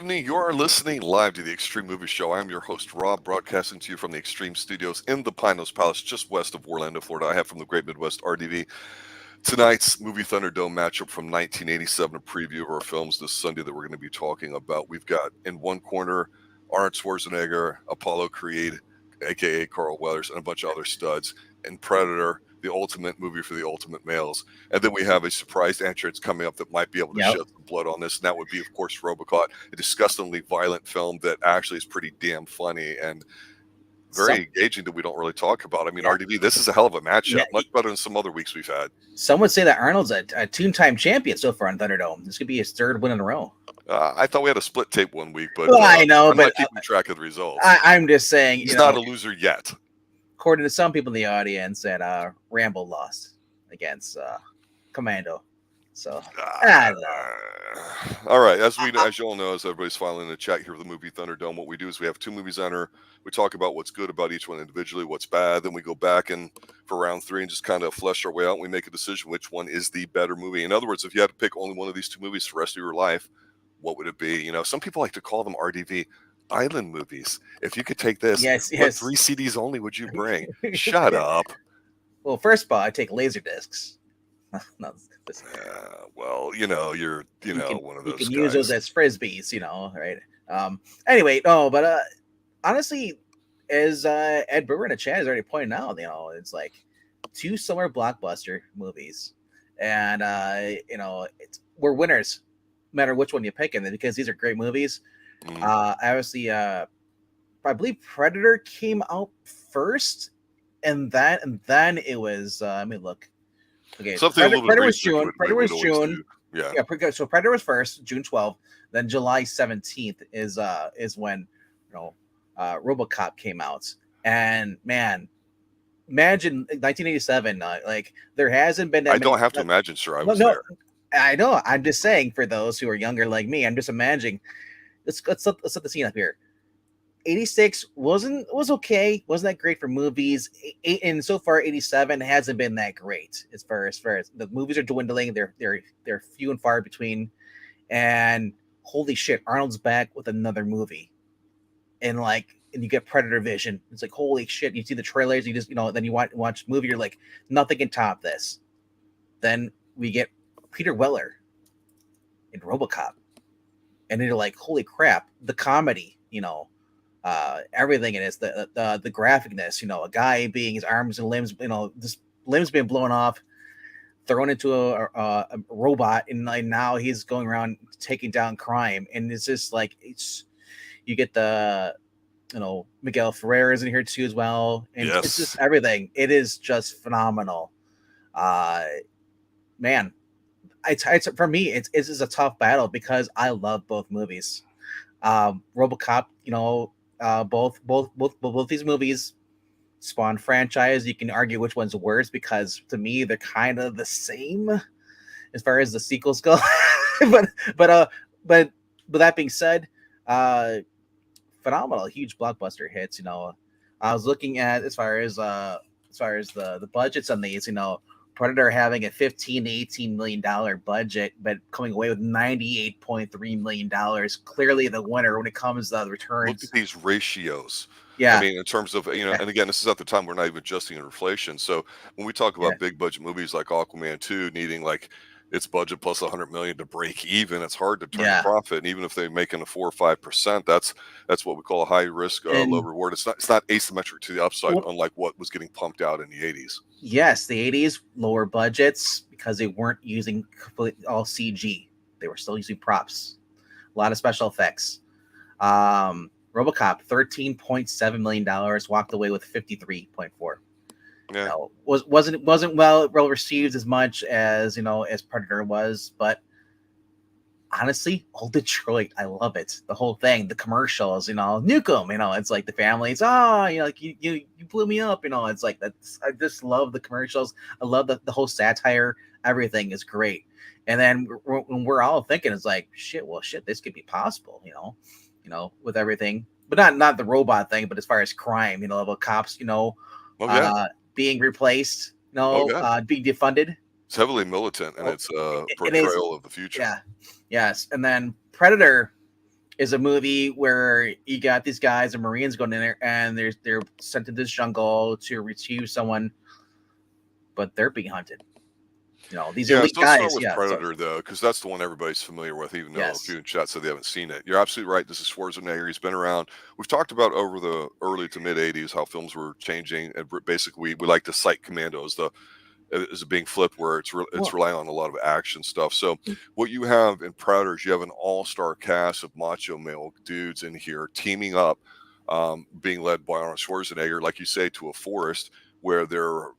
evening. You are listening live to the Extreme Movie Show. I'm your host, Rob, broadcasting to you from the Extreme Studios in the Pinos Palace, just west of Orlando, Florida. I have from the Great Midwest RDV tonight's Movie Thunderdome matchup from 1987, a preview of our films this Sunday that we're going to be talking about. We've got in one corner Arnold Schwarzenegger, Apollo Creed, a.k.a. Carl Weathers, and a bunch of other studs, and Predator, the ultimate movie for the ultimate males. And then we have a surprise entrance coming up that might be able to shed some blood on this, and that would be, of course, Robocop, a disgustingly violent film that actually is pretty damn funny and very engaging that we don't really talk about. I mean, RDV, this is a hell of a matchup, much better than some other weeks we've had. Some would say that Arnold's a two-time champion so far on Thunderdome. This could be his third win in a row. I thought we had a split tape one week, but I know, I'm not keeping track of the results. I'm just saying he's not a loser yet. According to some people in the audience, that Rambo lost against Commando. So I don't know. All right, as you all know, as everybody's filing in the chat here for the Movie Thunderdome, what we do is we have two movies enter. We talk about what's good about each one individually, what's bad. Then we go back and for round three and just kind of flesh our way out. And we make a decision which one is the better movie. In other words, if you had to pick only one of these two movies for the rest of your life, what would it be? You know, some people like to call them RDV island movies. If you could take this, what 3 CDs only would you bring? Shut up. Well, first of all, I take laser discs. Well, you're one of those. You can use those as frisbees, right? Anyway, but honestly, as Ed Brewer in the chat has already pointed out, it's like two summer blockbuster movies, and we're winners, no matter which one you pick, and because these are great movies. Obviously, I believe Predator came out first, and then it was. Let me look. Okay, Predator was June. Predator was June. Yeah. So Predator was first, June 12th. Then July 17th is when Robocop came out. And man, imagine 1987. Like there hasn't been. I don't have to imagine, sir. I was there. I know. I'm just saying for those who are younger like me. I'm just imagining. Let's set the scene up here. 86 was okay, wasn't that great for movies, and so far 87 hasn't been that great as far as the movies are dwindling. They're few and far between, and holy shit, Arnold's back with another movie, and you get Predator vision. It's like holy shit, you see the trailers, you just then you watch the movie, you're like nothing can top this. Then we get Peter Weller in Robocop, and you're like holy crap, the comedy, everything in it, the graphicness, a guy being his arms and limbs, just limbs being blown off, thrown into a robot, and now he's going around taking down crime, and it's just like you get the Miguel Ferrer is in here too as well, and it's just everything. It is just phenomenal, man. It's for me, it's a tough battle because I love both movies. Robocop, both these movies spawn franchise. You can argue which one's worse because to me they're kind of the same as far as the sequels go. but that being said, phenomenal, huge blockbuster hits. I was looking at as far as the budgets on these. Predator having a $15 to $18 million budget, but coming away with $98.3 million. Clearly the winner when it comes to the returns. Look at these ratios. Yeah. I mean, in terms of, and again, this is at the time we're not even adjusting inflation. So when we talk about big budget movies like Aquaman 2 needing its budget plus $100 million to break even, it's hard to turn a profit. And even if they're making a 4 or 5%, that's what we call a high risk, low reward. It's not asymmetric to the upside, unlike what was getting pumped out in the 80s. Yes, the 80s, lower budgets because they weren't using all CG. They were still using props. A lot of special effects. Robocop, $13.7 million, walked away with 53.4. Yeah. Wasn't well received as much as as Predator was, but honestly, old Detroit, I love it. The whole thing, the commercials, nuke 'em, it's like the families, you blew me up, it's like that's. I just love the commercials. I love the whole satire. Everything is great. And then when we're all thinking, it's like shit. This could be possible, with everything, but not the being thing, but as far as crime, about cops, being replaced, being defunded. It's heavily militant, and it's a portrayal of the future. Yeah. Yes. And then Predator, is a movie where you got these guys, the Marines, going in there, and they're sent to this jungle to retrieve someone, but they're being hunted. These Yeah, elite so let's start guys. with Yeah. So Predator though, because that's the one everybody's familiar with, even though a few yes. in chat said they haven't seen it. You're absolutely right. This is Schwarzenegger. He's been around. We've talked about over the early to mid '80s how films were changing, and basically we like to cite Commando as the as being flipped, where it's Well, relying on a lot of action stuff. So what you have in Predators, you have an all-star cast of macho male dudes in here teaming up, being led by Arnold Schwarzenegger, like you say, to a forest where they're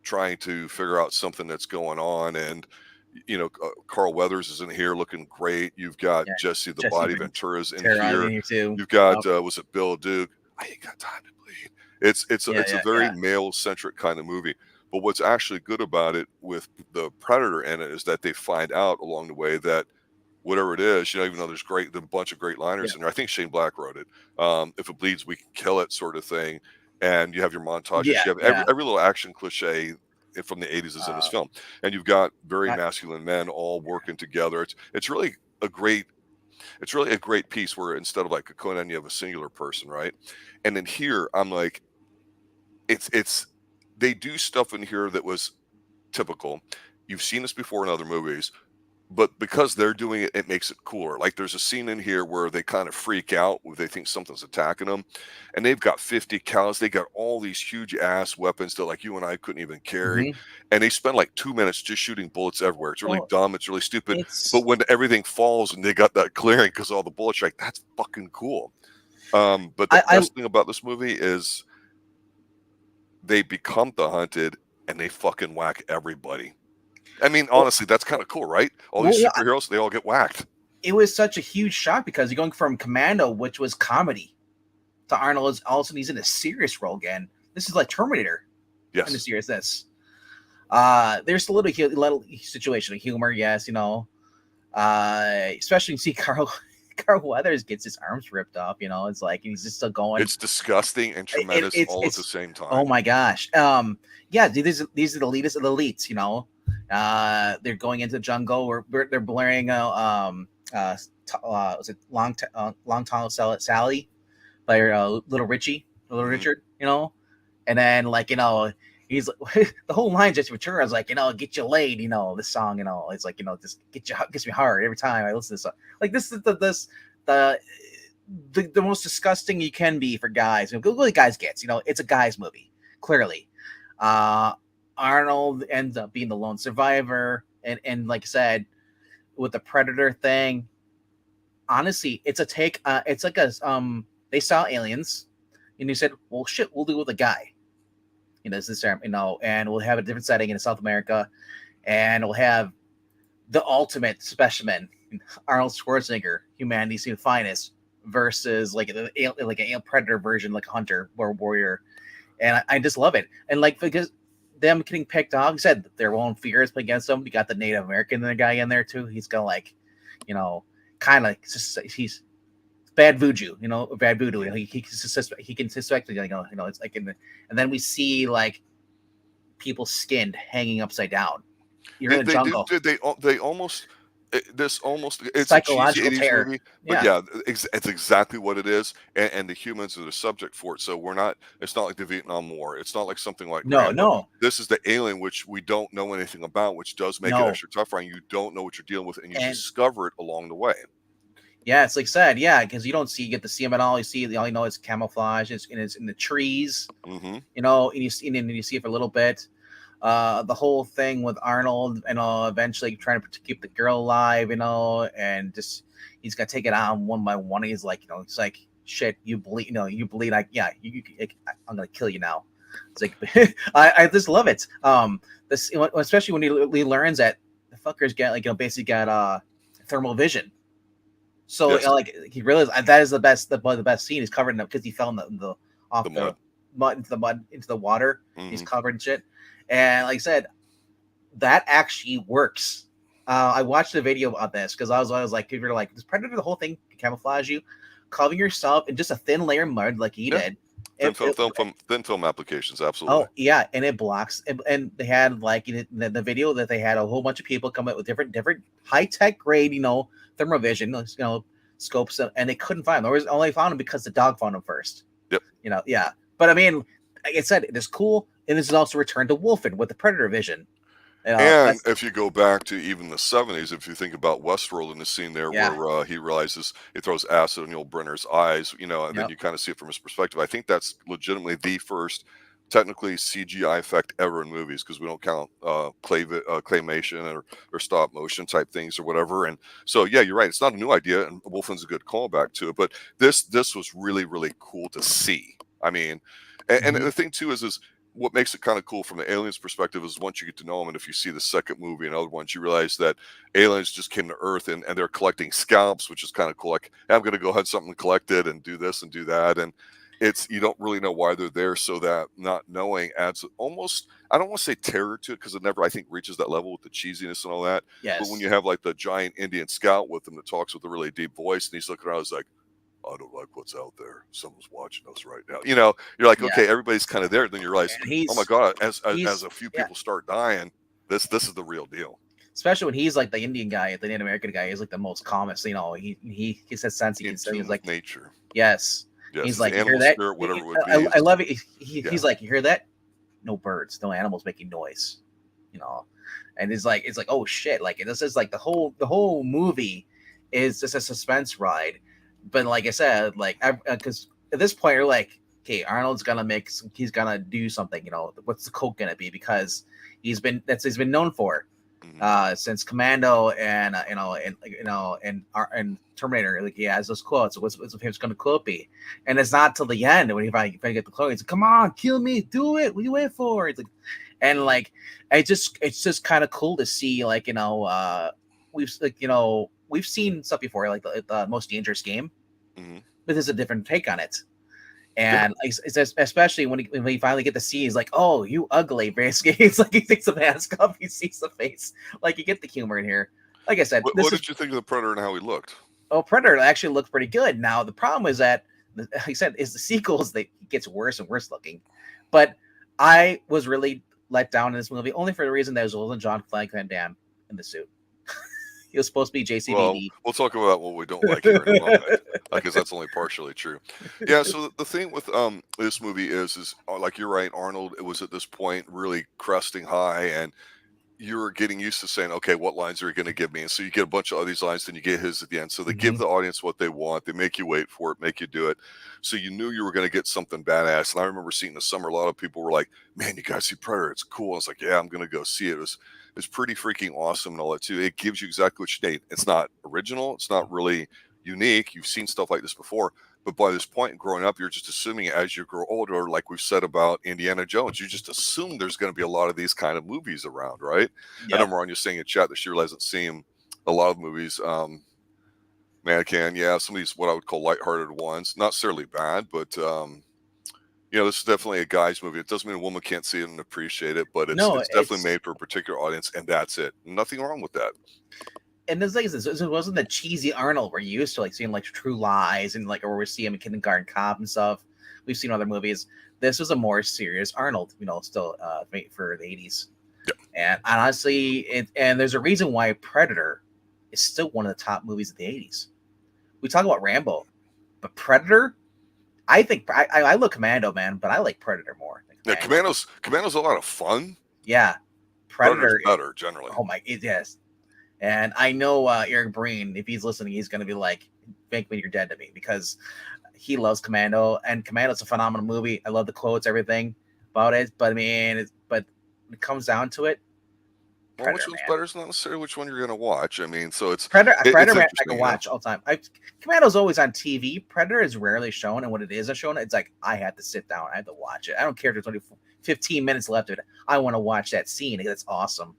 trying to figure out something that's going on. And Carl Weathers is in here looking great. You've got yeah. Jesse the Jesse Body Ventura's in Ventura in here. here too. You've got was it Bill Duke? I ain't got time to bleed. Yeah, It's a yeah, very yeah. male centric kind of movie. But what's actually good about it with the Predator in it is that they find out along the way that whatever it is, even though there's a bunch of great Yeah. liners in there. I think Shane Black wrote it. If it bleeds, we can kill it, sort of thing. And you have your montages. Yeah, You have yeah. every little action cliche from the '80s is in this Uh, film, and you've got very I, masculine men all working together. It's really a great piece where instead of like a Conan, you have a singular person, right? And then here, I'm like, it's they do stuff in here that was typical. You've seen this before in other movies, but because they're doing it, it makes it cooler. Like there's a scene in here where they kind of freak out when they think something's attacking them, and they've got 50 cals. They got all these huge ass weapons that like you and I couldn't even carry, mhm. and they spend like 2 minutes just shooting bullets everywhere. It's really Well, dumb. It's really stupid. But it's when everything falls and they got that clearing because all the bullets, like that's fucking cool. But the I best thing about this movie is they become the hunted and they fucking whack everybody. I mean, well, honestly, that's kind of cool, right? All these well, yeah. superheroes, they all get whacked. It was such a huge shock because you're going from Commando, which was comedy, to Arnold. All of a sudden, he's in a serious role again. This is like Terminator in the Yes. seriousness. There's a little situation of humor, yes, especially you see Carl Weathers gets his arms ripped off. It's like he's just still going. It's disgusting and tremendous all at the same Oh time. my gosh. Yeah, these are the elitists of the elites. They're going into the jungle where they're blaring was it Long Tall Sally by Little Richie, Little Mhm. Richard, and then he's the whole line Jesse Ventura is like, get you laid, this song, it's like, just gets me hard every time I listen to this song. Like this is the most disgusting you can be for guys. Google the guys gets, it's a guy's movie, clearly. Arnold ends up being the lone survivor, and like I said, with the Predator thing, honestly, it's a take. It's like they saw aliens, and you said, "Well, shit, we'll do it with a guy." It's this term, and we'll have a different setting in South America, and we'll have the ultimate specimen, Arnold Schwarzenegger, humanity's finest, versus like a predator version, like a hunter or warrior, and I just love it. And like because them getting picked off, he said their own fears play against them. We got the Native American guy in there too. He's gonna kind of he's bad voodoo, bad voodoo. He can suspect, it's like and then we see like people skinned hanging upside down. You're in the They do. jungle. They almost. This almost. It's a cheesy Psychological '80s terror. movie, but Yeah. yeah, it's exactly what it is, and the humans are the subject for it. So we're not. It's not like the Vietnam War. It's not like something like No, Rambo. no, This is the alien, which we don't know anything about, which does make it no. extra tough. Right? You don't know what you're dealing with, and you And discover it along the way. yeah, it's like said, yeah, because you get to see him at all. All you know is camouflage. It's in the trees, Hmm. and you see it for a little bit. The whole thing with Arnold, eventually trying to keep the girl alive, and just he's gonna take it on one by one. He's like, it's like shit. You bleed, you bleed. I'm gonna kill you now. It's like I just love it. This especially when he learns that the fuckers get basically got thermal vision. So Yes, like he realized that is the best scene. He's covered in because he fell in the off the the mud. mud into the water. He's Hmm. covered in shit. And like I said, that actually works. I watched a video about this because I was like, if you're like, does Predator the whole thing camouflage you? Covering yourself in just a thin layer of mud like he Yeah, did. It, thin film applications, absolutely. oh yeah, and it blocks. And they had like in the video that they had a whole bunch of people come up with different high tech grade, thermal vision, scopes him, and they couldn't find him. They only found him because the dog found him first. Yep. Yeah. But I mean, like I said, it is cool, and this is also Return to Wolfen with the Predator vision. And That's if you go back to even the 70s, if you think about Westworld in the scene there yeah. where he realizes he throws acid on Yul Brynner's eyes, and then Yep. you kind of see it from his perspective. I think that's legitimately the first technically CGI effect ever in movies, because we don't count claymation or stop motion type things or whatever. And so, yeah, you're right. It's not a new idea, and Wolfen's a good callback to it. But this was really, really cool to see. I mean, and Mhm. the thing too is what makes it kind of cool from the aliens perspective is once you get to know them, and if you see the second movie and other ones, you realize that aliens just came to Earth and they're collecting scalps, which is kind of cool. Like, hey, I'm going to go hunt something collected and do this and do that. And you don't really know why they're there. So that not knowing adds almost, I don't want to say terror to it, because it never, I think, reaches that level with the cheesiness and all that. But when Yes. you have like the giant Indian scout with him that talks with a really deep voice, and he's looking around, he's like, I don't like what's out there. Someone's watching us right now. You're like, Yeah. okay, everybody's kind of there. Then you realize, And oh my god, as he's a few yeah. people start dying, this is the real deal. Especially when he's like the Indian guy, the Native American guy, he's like the most calmest. He says sense. He In can say tune he's with like, nature. yes. Yes, He's it's the like, you hear animal that? spirit, whatever it would be. I love it. Yeah. He's like, you hear that? No birds, no animals making noise. You know, and it's like, oh shit! Like this is like the whole movie is just a suspense ride. But like I said, like because at this point you're like, okay, Arnold's gonna he's gonna do something. What's the coke gonna be? Because he's been known for Hmm. since Commando and and Terminator. Like he has those quotes. What's him going to quote be? And it's not till the end when he finally get the quote. He's like, "Come on, kill me, do it. What are you waiting for?" It's like, and like it's just kind of cool to see. Like we've seen stuff before, like the Most Dangerous Game, Hmm. but there's a different take on it. Yeah. And it's especially when he finally get to see, he's like, "Oh, you ugly!" Basically, it's like he takes the mask off, he sees the face. Like you get the humor in here. Like I said, What did you think of the Predator and how he looked? Predator actually looks pretty good. Now the problem is that, like I said, is the sequels that he gets worse and worse looking. But I was really let down in this movie only for the reason that it wasn't John Van Damme in the suit. He was supposed to be Well, JCVD. we'll talk about what we don't like here in a moment, because that's only partially true. Yeah. So the thing with this movie is like you're right, Arnold. It was at this point really cresting high, and you're getting used to saying, okay, what lines are you going to give me? And so you get a bunch of all these lines, then you get his at the end. So they give Mhm. the audience what they want. They make you wait for it, make you do it. So you knew you were going to get something badass. And I remember seeing the summer, a lot of people were like, man, you guys see Predator. It's cool. I was like, yeah, I'm going to go see it. It was pretty freaking awesome and all that too. It gives you exactly what you need. It's not original. It's not really unique. You've seen stuff like this before. But by this point, growing up, you're just assuming as you grow older, like we've said about Indiana Jones, you just assume there's going to be a lot of these kind of movies around, right? I know Yep. Mariah saying in chat that she hasn't seen a lot of movies. Mannequin, yeah, some of these what I would call lighthearted ones, not necessarily bad, but this is definitely a guy's movie. It doesn't mean a woman can't see it and appreciate it, but it's No, it's definitely it's made for a particular audience, and that's it. Nothing wrong with that. and the thing is, it wasn't the cheesy Arnold we're used to, like seeing like True Lies and like, or we see him in Kindergarten Cop and stuff. We've seen other movies. This was a more serious Arnold, still made for the 80s. Yeah. And honestly, and there's a reason why Predator is still one of the top movies of the 80s. We talk about Rambo, but Predator, I think I love Commando, man, but I like Predator more than Yeah, Commando. Commando's a lot of fun. Yeah, Predator's Predator. better generally. Oh my, yes. And I know Eric Breen, if he's listening, he's going to be like, "Make me, you're dead to me," because he loves Commando, and Commando's a phenomenal movie. I love the quotes, everything about it. But I mean, but when it comes down to it, Well, which Predator, one's man. better is not necessarily which one you're going to watch. I mean, so Predator, it's man, I can interesting. watch all the time. Commando's always on TV. Predator is rarely shown, and when it is shown, it's like I have to sit down. I have to watch it. I don't care if there's only 15 minutes left of it. I want to watch that scene. That's awesome.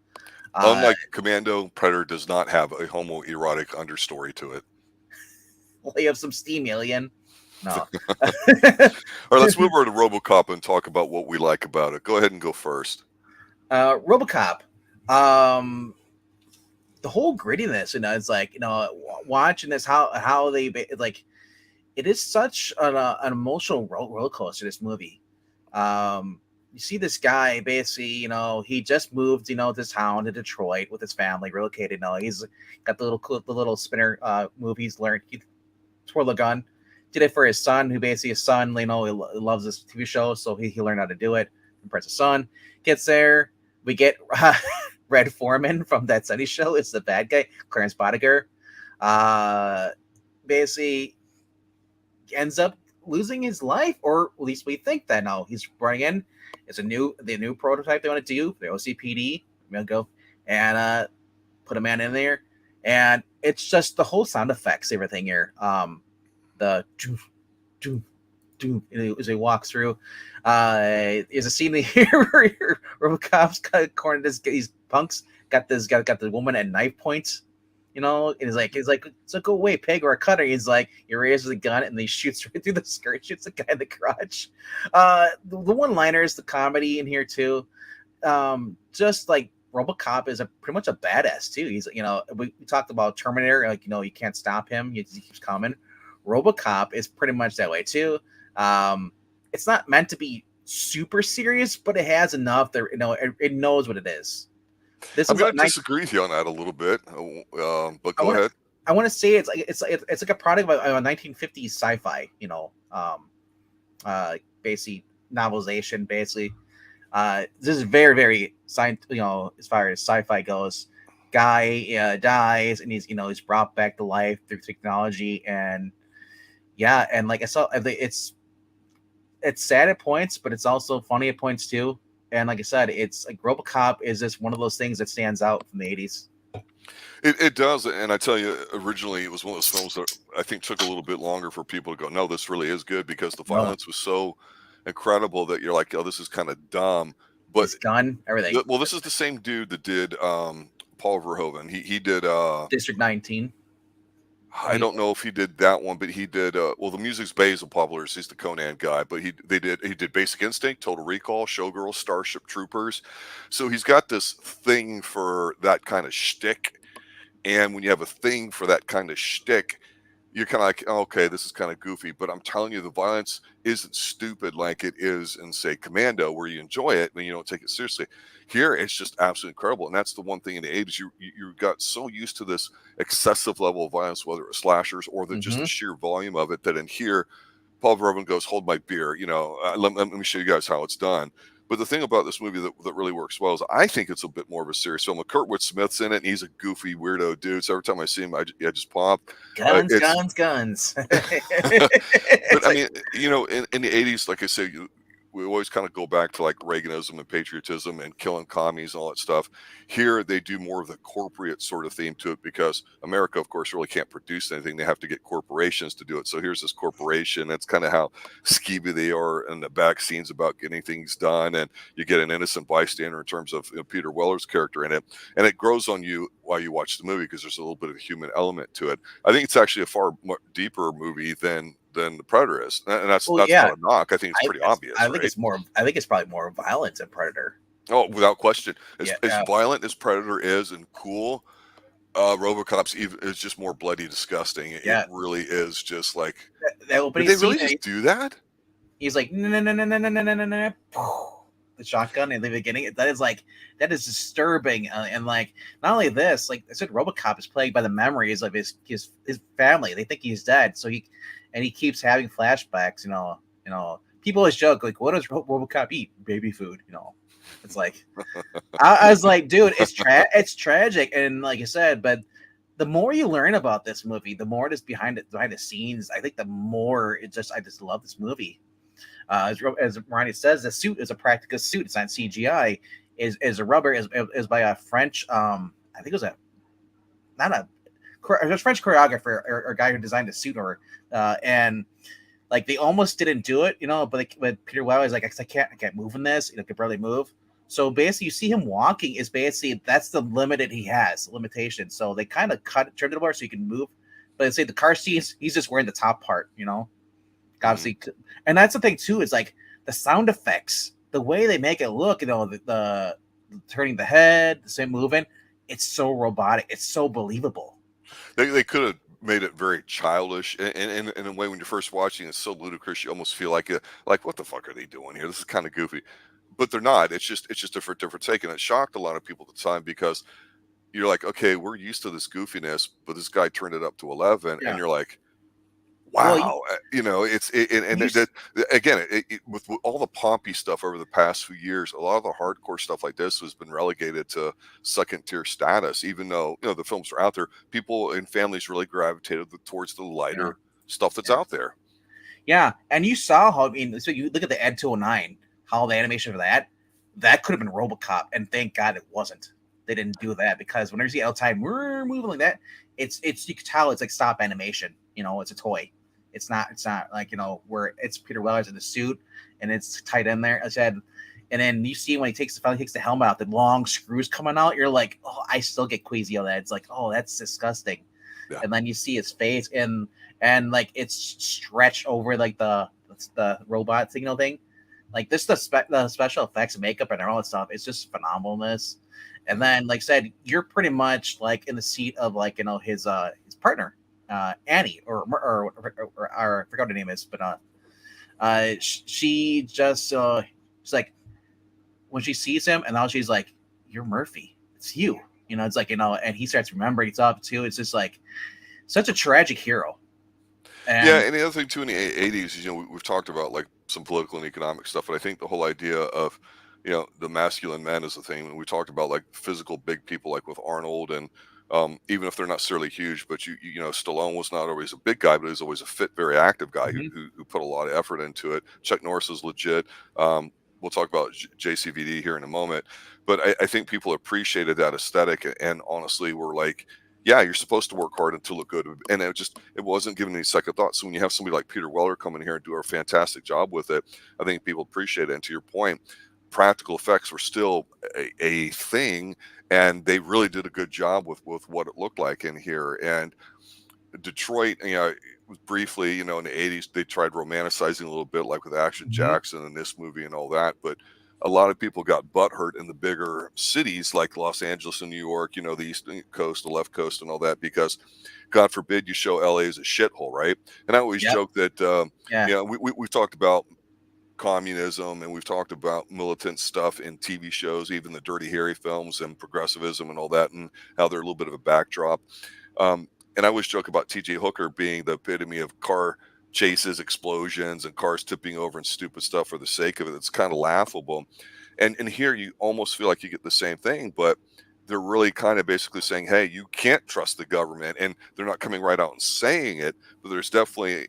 Unlike Commando, Predator does not have a homoerotic understory to it. Lay up some steam, alien. No. All right, let's move over to Robocop and talk about what we like about it. Go ahead and go first. Robocop. Um, the whole grittiness, it's like watching this how they like. It is such an emotional roller coaster. This movie. You see this guy basically, he just moved, this town to Detroit with his family, relocated. He's got the little spinner move he's learned. twirl the gun. Did it for his son, who basically his son, loves this TV show, so he learned how to do it. Impress his son. Gets there, we get Red Foreman from That 70s Show. It's the bad guy, Clarence Bodiger. Uh, basically ends up losing his life, or at least we think that. No, he's running in. It's the new prototype they want to do, the OCPD. I'm gonna go and put a man in there, and it's just the whole sound effects, everything here. The doo, doo, doo, as he walks through. There's a scene here where Robocop's cornered these punks, got the woman at knife points. And he's like, so go away, pig, or a cutter. He's like, he raises the gun and he shoots right through the skirt, shoots the guy in the crotch. The one-liners, the comedy in here too. Just like Robocop is pretty much a badass too. He's, we talked about Terminator, like, you can't stop him. He keeps coming. Robocop is pretty much that way too. It's not meant to be super serious, but it has enough that it knows what it is. I'm going to disagree with you on that a little bit, but go ahead. I want to say it's like a product of a 1950s sci-fi, basically novelization. Basically, this is very, very as far as sci-fi goes. Guy dies and he's brought back to life through technology, and like I saw, it's sad at points, but it's also funny at points too. And like I said, it's like Robocop is just one of those things that stands out from the 80s. It does, and I tell you, originally it was one of those films that I think took a little bit longer for people to go, no, this really is good, because the violence was so incredible that you're like, oh, this is kind of dumb. But his gun, everything. Well, this is the same dude that did Paul Verhoeven. He did District 19. I don't know if he did that one, but he did. Well, the music's Basil Publishers. He's the Conan guy, but he did Basic Instinct, Total Recall, Showgirls, Starship Troopers. So he's got this thing for that kind of shtick. And when you have a thing for that kind of shtick, you're kind of like, oh, okay, this is kind of goofy. But I'm telling you, the violence isn't stupid like it is in, say, Commando, where you enjoy it and you don't take it seriously. Here, it's just absolutely incredible. And that's the one thing in the 80s, you got so used to this excessive level of violence, whether it was slashers or just the sheer volume of it, that in here, Paul Verhoeven goes, hold my beer. Let me show you guys how it's done. But the thing about this movie that really works well is I think it's a bit more of a serious film. Kurtwood Smith's in it, and he's a goofy weirdo dude. So every time I see him, I just pop. Guns. But I mean, in the 80s, like I say, we always kind of go back to like Reaganism and patriotism and killing commies and all that stuff. Here, they do more of the corporate sort of theme to it, because America, of course, really can't produce anything. They have to get corporations to do it. So here's this corporation. That's kind of how skeevy they are in the back scenes about getting things done. And you get an innocent bystander in terms of Peter Weller's character in it. And it grows on you while you watch the movie, because there's a little bit of a human element to it. I think it's actually a far more deeper movie than the Predator is, and that's not a knock. I think it's pretty obvious. I think it's probably more violent than Predator. Oh, without question. As violent as Predator is and cool, RoboCop's is just more bloody disgusting. It really is just like, did they really just do that? He's like, no, the shotgun in the beginning. That is disturbing. And like, not only this, like I said, RoboCop is plagued by the memories of his family. They think he's dead, so he keeps having flashbacks. People always joke like, "What does RoboCop eat? Baby food." It's like, I was like, dude, it's tragic, and like I said, but the more you learn about this movie, the more it is behind the scenes. I think the more I just love this movie. As Ronnie says, the suit is a practical suit. It's not CGI. Is a rubber is by a French. I think it was a French choreographer or guy who designed the suit, and like they almost didn't do it, but Peter Weller is like, I can't move in this. Can barely move. So basically, you see him walking is basically that's the limitation. So they kind of turned it over so you can move. But say the car seats, he's just wearing the top part, obviously. And that's the thing too, is like the sound effects, the way they make it look, the turning the head, the same movement, it's so robotic, it's so believable. They could have made it very childish, and in a way, when you're first watching, it's so ludicrous. You almost feel like what the fuck are they doing here? This is kind of goofy, but they're not. It's just different take, and it shocked a lot of people at the time, because you're like, okay, we're used to this goofiness, but this guy turned it up to 11, and you're like, Well, wow, and you s- again, with all the pompy stuff over the past few years, a lot of the hardcore stuff like this has been relegated to second tier status. Even though the films are out there, people and families really gravitated towards the yeah, lighter stuff that's yeah. out there. Yeah, and you saw how, I mean, so you look at the Ed 209, how the animation for that could have been RoboCop, and thank God it wasn't. They didn't do that, because whenever you see outside we're moving like that, it's you can tell it's like stop animation. It's a toy. It's not like where it's Peter Weller's in the suit and it's tight in there. I said, and then you see when finally takes the helmet out, the long screws coming out. You're like, oh, I still get queasy on that. It's like, oh, that's disgusting. Yeah. And then you see his face, and like it's stretched over like the robot signal thing. Like this, the special effects and makeup and all that stuff. It's just phenomenalness. And then, like I said, you're pretty much like in the seat of like his partner, Annie, or I forgot what her name is, but she just she's like, when she sees him, and now she's like, "You're Murphy. It's you." It's like, and he starts remembering it's up too. It's just like such a tragic hero. Yeah, And and the other thing too in the '80s is we've talked about like some political and economic stuff, but I think the whole idea of the masculine man is a thing. And we talked about like physical big people like with Arnold and even if they're not necessarily huge, but Stallone was not always a big guy, but he was always a fit, very active guy who Mhm. who put a lot of effort into it. Chuck Norris is legit. Um, we'll talk about JCVD here in a moment, but I think people appreciated that aesthetic and honestly were like, yeah, you're supposed to work hard and to look good. And it wasn't given any second thought. So when you have somebody like Peter Weller come in here and do a fantastic job with it, I think people appreciate it. And to your point, practical effects were still a thing, and they really did a good job with what it looked like in here. And Detroit, was briefly, in the '80s, they tried romanticizing a little bit, like with Action Mhm. Jackson and this movie and all that. But a lot of people got butthurt in the bigger cities like Los Angeles and New York, the East Coast, the left coast, and all that, because God forbid you show LA as a shithole, right? And I always Yep. joke that, Yeah. we've talked about communism and we've talked about militant stuff in TV shows, even the Dirty Harry films and progressivism and all that, and how they're a little bit of a backdrop. Um, and I always joke about T.J. Hooker being the epitome of car chases, explosions, and cars tipping over and stupid stuff for the sake of it. It's kind of laughable. And here you almost feel like you get the same thing, but they're really kind of basically saying, hey, you can't trust the government. And they're not coming right out and saying it, but there's definitely,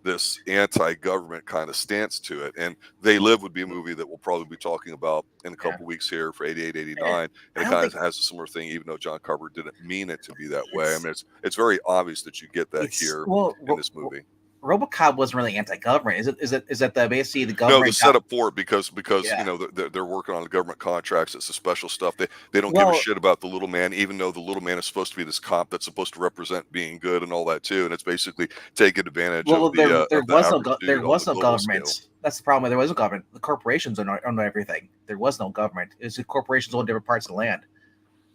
this anti-government kind of stance to it. And They Live would be a movie that we'll probably be talking about in a Yeah. couple weeks here for 88, Eh, 89. And I it don't kind of think has a similar thing, even though John Carver didn't mean it to be that way. I it's mean, it's very obvious that you get that it's here well, in this movie. RoboCop wasn't really anti-government. Is it the basically the No, the government got? setup for it, because Yeah. they're working on the government contracts. It's the special stuff. They don't give a Well, shit about the little man, even though the little man is supposed to be this cop that's supposed to represent being good and all that too. And it's basically taking advantage well, there of the was average there dude on the was no global scale. government. That's the problem. There was no government. The corporations own everything. There was no government. It's the corporations own different parts of the land.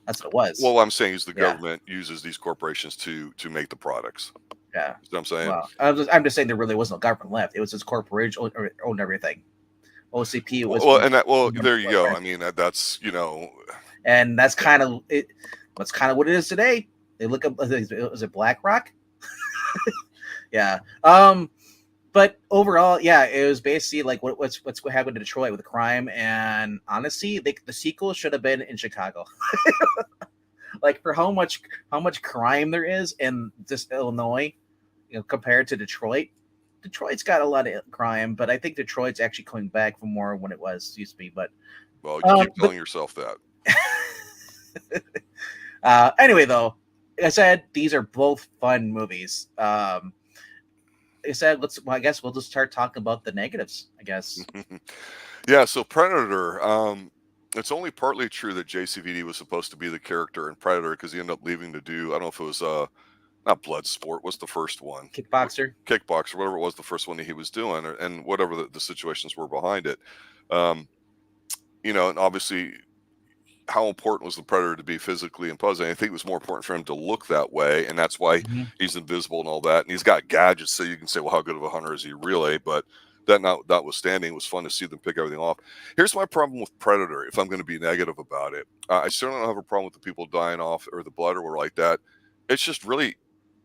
That's what it was. Well, what I'm saying is the Yeah. government uses these corporations to make the products. Yeah. You know what I'm saying? Well, I'm just saying there really was no government left. It was just corporation owned everything. OCP was There you go. right. I mean, that's And that's yeah. kind of it. That's kind of what it is today. They look up. Was it BlackRock? Yeah. But overall, yeah, it was basically like what happened to Detroit with the crime, and honestly, the sequel should have been in Chicago. Like for how much crime there is in this Illinois, compared to Detroit. Detroit's got a lot of crime, but I think Detroit's actually coming back for more when it was used to be. But Well, you keep but telling yourself that. anyway, though, like I said, these are both fun movies. Like I said, I guess we'll just start talking about the negatives. I guess. Yeah, so Predator, it's only partly true that JCVD was supposed to be the character in Predator because he ended up leaving to do, I don't know if it was not Bloodsport, what's the first one? Kickboxer. Kickbox or whatever it was, the first one that he was doing, and whatever the situations were behind it. Um, and obviously how important was the Predator to be physically imposing? I think it was more important for him to look that way, and that's why Mhm. he's invisible and all that. And he's got gadgets, so you can say, well, how good of a hunter is he really? But that notwithstanding, it was fun to see them pick everything off. Here's my problem with Predator, if I'm going to be negative about it. I certainly don't have a problem with the people dying off or the blood or like that. It's just really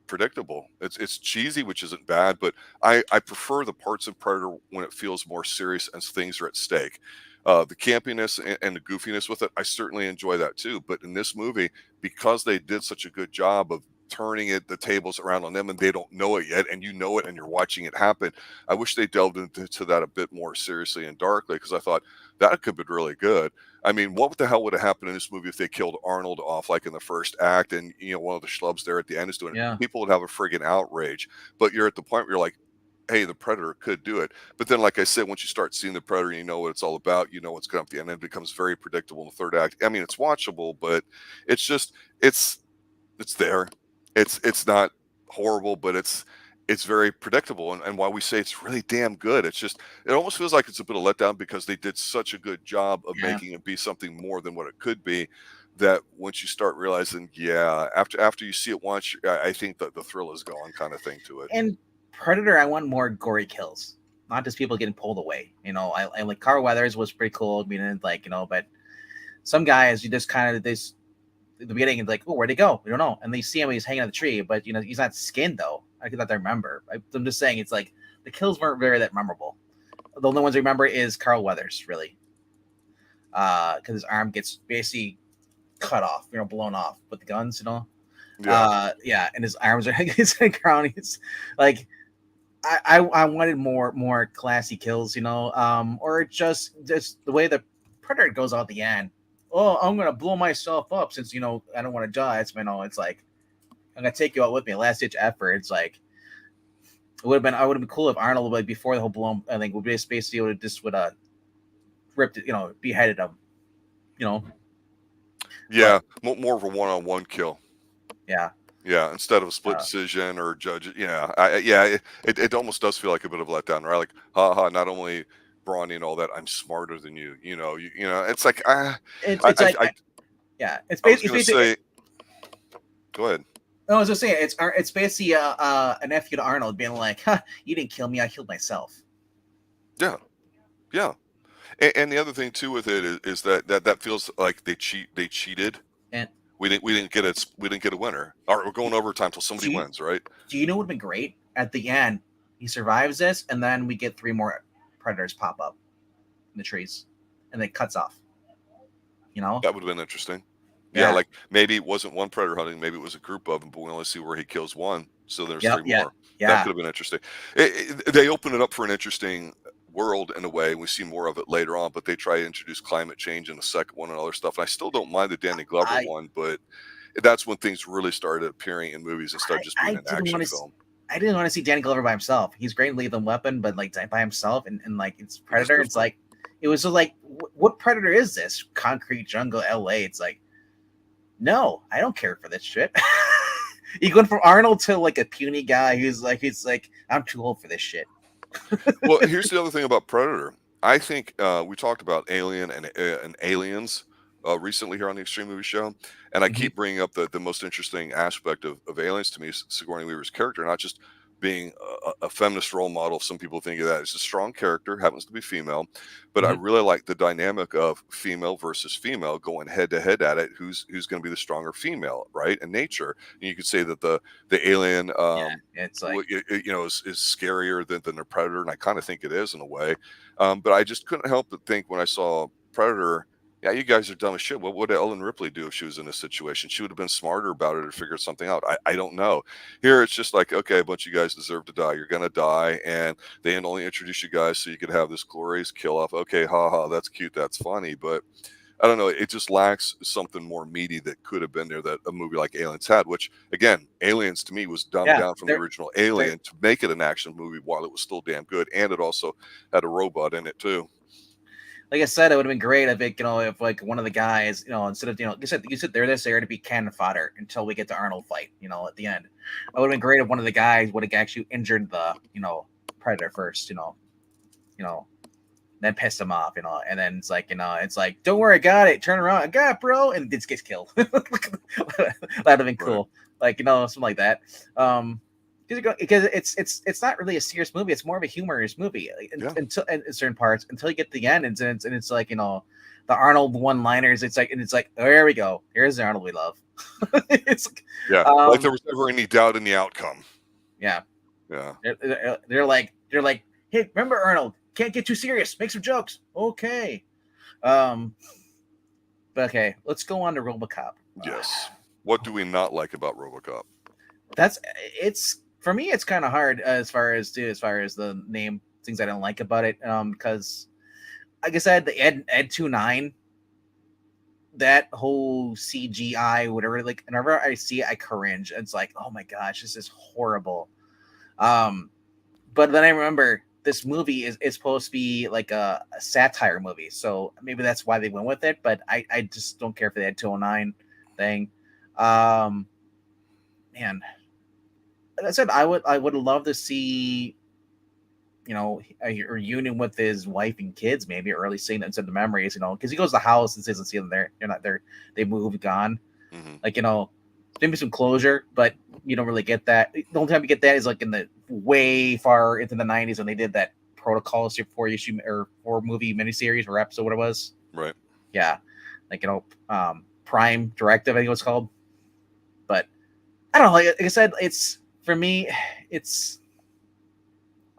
predictable. It's cheesy, which isn't bad, but I prefer the parts of Predator when it feels more serious and things are at stake. The campiness and the goofiness with it, I certainly enjoy that too. But in this movie, because they did such a good job of turning the tables around on them, and they don't know it yet, and you know it, and you're watching it happen. I wish they delved into that a bit more seriously and darkly, because I thought that could be really good. I mean, what the hell would have happened in this movie if they killed Arnold off like in the first act, and one of the schlubs there at the end is doing it? Yeah. People would have a friggin' outrage. But you're at the point where you're like, hey, the Predator could do it. But then, like I said, once you start seeing the Predator, you know what it's all about. You know what's going to be, and it becomes very predictable in the third act. I mean, it's watchable, but it's just it's there. It's not horrible, but it's very predictable, and why we say it's really damn good. It's just it almost feels like it's a bit of letdown because they did such a good job of Yeah. making it be something more than what it could be. That once you start realizing, yeah, after you see it once, I think that the thrill is gone, kind of thing to it. And Predator, I want more gory kills, not just people getting pulled away. I like Carl Weathers was pretty cool. I mean, like, but some guys you just kind of this at the beginning and like, oh, where'd he go? We don't know. And they see him, he's hanging on the tree, but he's not skinned though. I could not remember. I'm just saying, it's like the kills weren't very that memorable. The only ones I remember is Carl Weathers, really, because his arm gets basically cut off, blown off with the guns, Yeah. Yeah, and his arms are his crown. He's like, I wanted more classy kills, or just the way the Predator goes out the end. Oh, I'm gonna blow myself up since I don't want to die. It's like I'm gonna take you out with me. Last ditch effort. It's like I would have been cool if Arnold like before the whole blow. I think would be basically would just would ripped it, beheaded him, Yeah, but more of a one-on-one kill. yeah, Yeah, instead of a split uh, decision or judge. Yeah, yeah, it almost does feel like a bit of a letdown, right? Like, ha ha, not only brawny and all that, I'm smarter than you. It's like I it's like I, yeah, I was it's gonna basically. say, go ahead. No, I was just saying it's basically a nephew to Arnold being like, huh, you didn't kill me, I killed myself. Yeah, yeah, and the other thing too with it is that feels like they cheated. And We didn't get a winner. All right, we're going overtime till somebody do you wins, right? know what would have been great? At the end, he survives this, and then we get 3 more predators pop up in the trees, and then cuts off. You know? That would have been interesting. Yeah, Yeah. like maybe it wasn't one predator hunting, maybe it was a group of them, but we only see where he kills one, so there's Yep. 3 Yeah. more. That Yeah. could have been interesting. They open it up for an interesting world in a way, and we see more of it later on, but they try to introduce climate change in the second one and other stuff. And I still don't mind the Danny Glover I one, but that's when things really started appearing in movies instead of just being I an didn't action want to. film. I didn't want to see Danny Glover by himself. He's great in Lethal Weapon, but like by himself and like it's It was Predator. It's different. like it was like what Predator is this? Concrete jungle, L.A. It's like no, I don't care for this shit. You going from Arnold to like a puny guy who's like he's like I'm too old for this shit. Well, here's the other thing about Predator. I think we talked about Alien and Aliens recently here on the Extreme Movie Show, and I Mhm. keep bringing up the most interesting aspect of Aliens to me is Sigourney Weaver's character, not just being a feminist role model. Some people think of that as a strong character, happens to be female, but I Mhm. really like the dynamic of female versus female going head to head at it. Who's going to be the stronger female, right? In nature, and you could say that the alien Yeah, it's like is scarier than the predator, and I kind of think it is in a way. But I just couldn't help but think when I saw Predator, yeah, you guys are dumb as shit. What would Ellen Ripley do if she was in this situation? She would have been smarter about it or figured something out. I don't know. Here it's just like, okay, a bunch of you guys deserve to die. You're gonna die, and they only introduce you guys so you could have this glorious kill off. Okay, haha, that's cute, that's funny, but I don't know. It just lacks something more meaty that could have been there that a movie like Aliens had. Which again, Aliens to me was dumbed yeah, down from the original Alien to make it an action movie while it was still damn good, and it also had a robot in it too. like I said, it would have been great if if like one of the guys, instead of you said they're there to be cannon fodder until we get to Arnold fight, at the end. It would have been great if one of the guys would have actually injured the Predator first, you know, then pissed him off, and then it's like, don't worry, I got it, turn around, I got it, bro, and this gets killed. That'd have been Right. cool, like something like that. Because it's not really a serious movie. It's more of a humorous movie Yeah. until in certain parts until you get to the end, and it's like the Arnold one-liners. It's like, oh, here we go. Here's the Arnold we love. It's Yeah, like there um was never any doubt in the outcome. yeah. Yeah. They're like, hey, remember Arnold? Can't get too serious. Make some jokes. Okay. Um. But okay, let's go on to RoboCop. Yes. What do we not like about RoboCop? That's it's for me. It's kind of hard as far as the name things I don't like about it. Because like I said, the Ed 29, that whole CGI, whatever. Like whenever I see it, I cringe. It's like, oh my gosh, this is horrible. Um, but then I remember this movie is supposed to be like a satire movie, so maybe that's why they went with it. But I just don't care for that 209 thing. Um, man, like I said, I would love to see a reunion with his wife and kids, maybe, or at least seeing instead of the memories, because he goes to the house and says, "See them there. They're not there. They moved, gone." Mm-hmm. Like maybe some closure, but you don't really get that. The only time you get that is like in the way far into the '90s when they did that Protocol 4 issue or 4 movie miniseries or episode, what it was. Right. Yeah, like Prime Directive, I think it was called. But I don't know. Like I said, it's for me, it's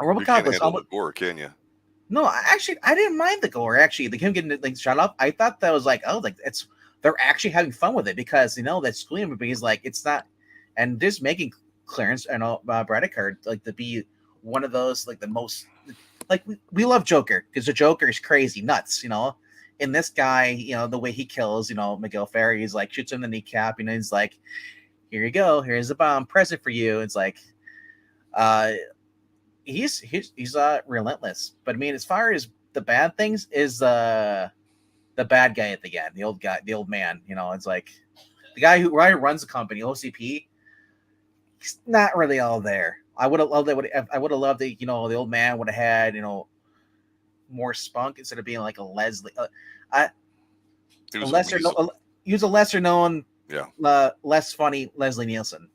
You RoboCop can't was handle almost. the gore, can you? No, I didn't mind the gore. Actually, him getting like shot up, I thought that was like, oh, like they're actually having fun with it because that Scream movie is like it's not, and just making Clarence and Bradicard like to be one of those like the most like we love Joker because the Joker is crazy nuts, And this guy, the way he kills, Miguel Ferrer, he's like shoots him in the kneecap, he's like, here you go, here's a bomb present for you. It's like, uh he's relentless. But I mean, as far as the bad things, is the bad guy at the end, the old guy, the old man. It's like the guy who runs the company, OCP. He's not really all there. I would have loved that. I would have loved that. The old man would have had more spunk instead of being like a Leslie. He A was a lesser, weasel. use a lesser known, Yeah. less funny Leslie Nielsen.